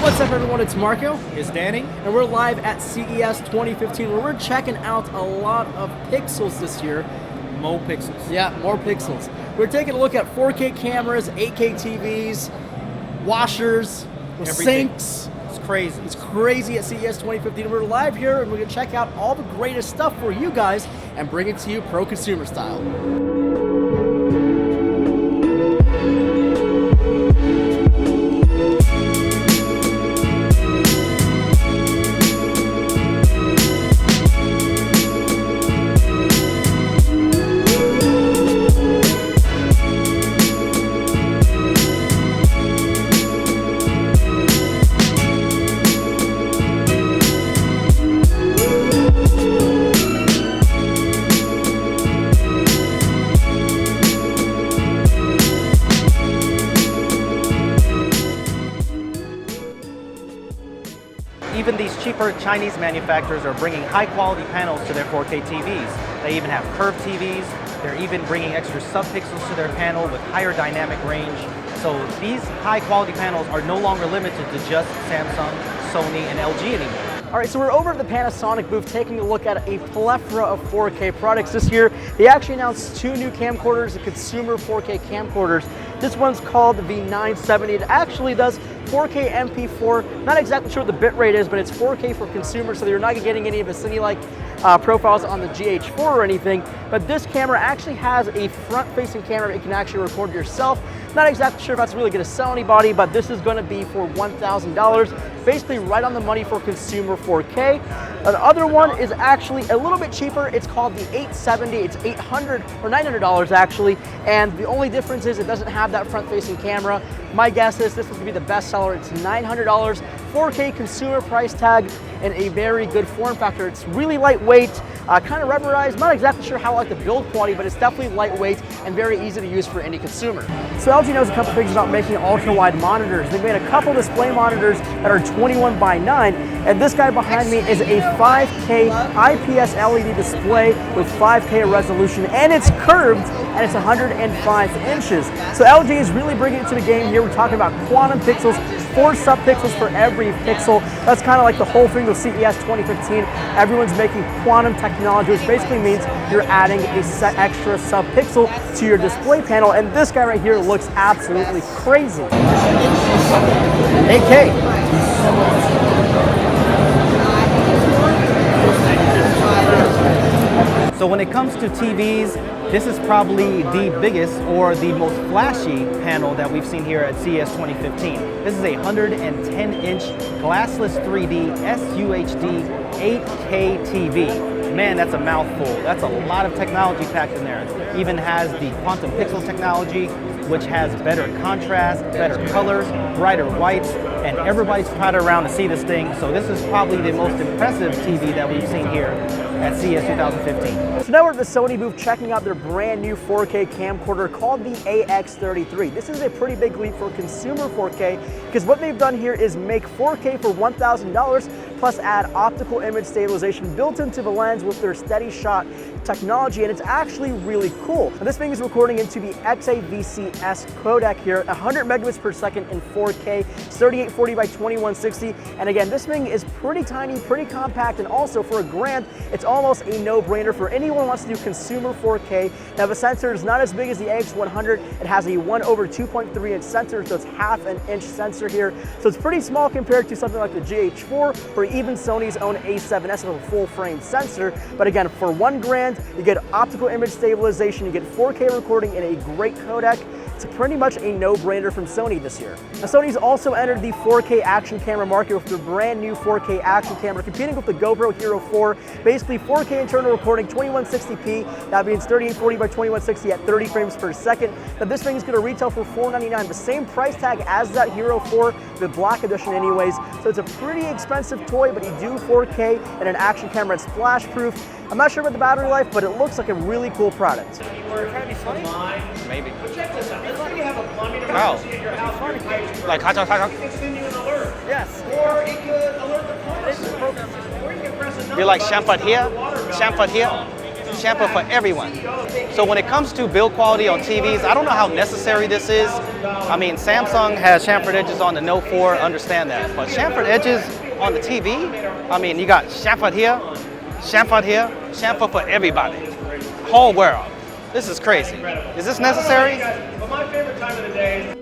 What's up, everyone? It's Marco. It's Danny. And we're live at CES 2015 where we're checking out a lot of pixels this year. More pixels. Yeah, more pixels. We're taking a look at 4K cameras, 8K TVs, washers, Everything. sinks. It's crazy. It's crazy at CES 2015. We're live here and we're going to check out all the greatest stuff for you guys and bring it to you pro-consumer style. Even these cheaper Chinese manufacturers are bringing high quality panels to their 4K TVs. They even have curved TVs. They're even bringing extra subpixels to their panel with higher dynamic range. So these high quality panels are no longer limited to just Samsung, Sony, and LG anymore. All right, so we're over at the Panasonic booth taking a look at a plethora of 4K products this year. They actually announced two new camcorders, the consumer 4K camcorders. This one's called the V970. It actually does 4K MP4. Not exactly sure what the bit rate is, but it's 4K for consumers, so you're not getting any of the Sony-like profiles on the GH4 or anything. But this camera actually has a front-facing camera that you can actually record yourself. Not exactly sure if that's really going to sell anybody, but this is going to be for $1,000. Basically right on the money for consumer 4K. The other one is actually a little bit cheaper. It's called the 870. It's $800 or $900 actually. And the only difference is it doesn't have that front-facing camera. My guess is this is going to be the best seller. It's $900, 4K consumer price tag, and a very good form factor. It's really lightweight, kind of rubberized. Not exactly sure how I like the build quality, but it's definitely lightweight and very easy to use for any consumer. So LG knows a couple things about making ultra-wide monitors. They've made a couple display monitors that are 21:9, and this guy behind me is a 5K IPS LED display with 5K resolution, and it's curved, and it's 105 inches. So LG is really bringing it to the game here. We're talking about quantum pixels, 4 subpixels for every pixel. That's kind of like the whole thing with CES 2015. Everyone's making quantum technology, which basically means you're adding a extra subpixel to your display panel, and this guy right here looks absolutely crazy. 8K. So when it comes to TVs, this is probably the biggest or the most flashy panel that we've seen here at CES 2015. This is a 110-inch glassless 3D SUHD 8K TV. Man, that's a mouthful. That's a lot of technology packed in there. It even has the quantum pixel technology, which has better contrast, better colors, brighter whites, and everybody's crowded around to see this thing. So this is probably the most impressive TV that we've seen here at CES 2015. So now we're at the Sony booth checking out their brand new 4K camcorder called the AX33. This is a pretty big leap for consumer 4K because what they've done here is make 4K for $1,000 plus add optical image stabilization built into the lens with their steady shot technology, and it's actually really cool. And this thing is recording into the XAVC-S codec here at 100 megabits per second in 4K. It's 3840 by 2160, and again, this thing is pretty tiny, pretty compact, and also for $1,000, it's almost a no-brainer for anyone who wants to do consumer 4K. Now the sensor is not as big as the AX100. It has a 1/2.3 inch sensor, so it's half an inch sensor here. So it's pretty small compared to something like the GH4 or even Sony's own A7S with a full frame sensor. But again, for $1,000, you get optical image stabilization, you get 4K recording in a great codec. It's pretty much a no-brainer from Sony this year. Now, Sony's also entered the 4K action camera market with their brand new 4K action camera, competing with the GoPro Hero 4. Basically 4K internal recording, 2160p. That means 3840 by 2160 at 30 frames per second. Now this thing is going to retail for $499, the same price tag as that Hero 4, the black edition anyways. So it's a pretty expensive toy, but you do 4K and an action camera. It's splash proof. I'm not sure about the battery life, but it looks like a really cool product. We're trying to be funny? Maybe. But check this out. Let's say you have a plumbing Oh. emergency at your house. Like, it can send you an alert. Yes. Or it could alert the pump system. Or you can press another be like button chamfered to here, stop the water valve chamfered here. to chamfer for everyone. So when it comes to build quality on TVs, I don't know how necessary this is. I mean, Samsung has chamfered edges on the Note 4, understand that. But chamfered edges on the TV, I mean, you got chamfered here, chamfer for everybody. Whole world. This is crazy. Is this necessary? But my favorite time of the day is